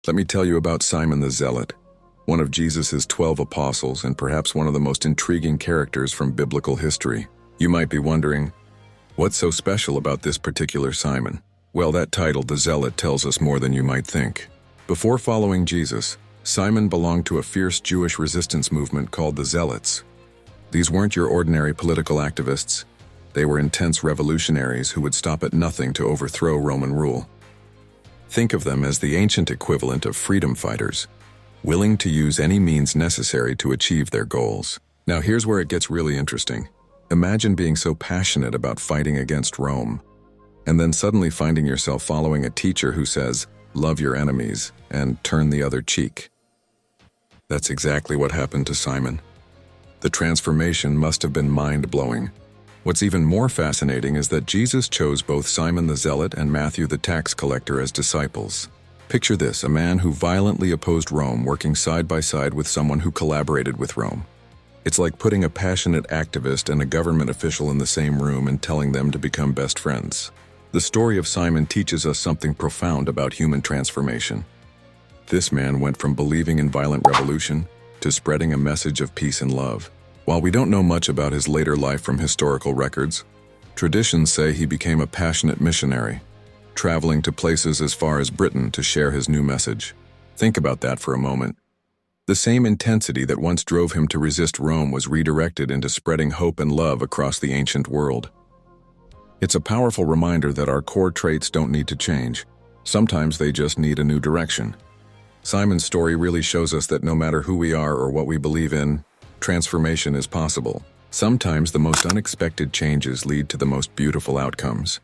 Let me tell you about Simon the Zealot, one of Jesus' 12 apostles and perhaps one of the most intriguing characters from biblical history. You might be wondering, what's so special about this particular Simon? Well, that title, the Zealot, tells us more than you might think. Before following Jesus, Simon belonged to a fierce Jewish resistance movement called the Zealots. These weren't your ordinary political activists. They were intense revolutionaries who would stop at nothing to overthrow Roman rule. Think of them as the ancient equivalent of freedom fighters, willing to use any means necessary to achieve their goals. Now here's where it gets really interesting. Imagine being so passionate about fighting against Rome, and then suddenly finding yourself following a teacher who says, "Love your enemies and turn the other cheek." That's exactly what happened to Simon. The transformation must have been mind-blowing. What's even more fascinating is that Jesus chose both Simon the Zealot and Matthew the tax collector as disciples. Picture this, a man who violently opposed Rome working side by side with someone who collaborated with Rome. It's like putting a passionate activist and a government official in the same room and telling them to become best friends. The story of Simon teaches us something profound about human transformation. This man went from believing in violent revolution to spreading a message of peace and love. While we don't know much about his later life from historical records, traditions say he became a passionate missionary, traveling to places as far as Britain to share his new message. Think about that for a moment. The same intensity that once drove him to resist Rome was redirected into spreading hope and love across the ancient world. It's a powerful reminder that our core traits don't need to change. Sometimes they just need a new direction. Simon's story really shows us that no matter who we are or what we believe in, transformation is possible. Sometimes the most unexpected changes lead to the most beautiful outcomes.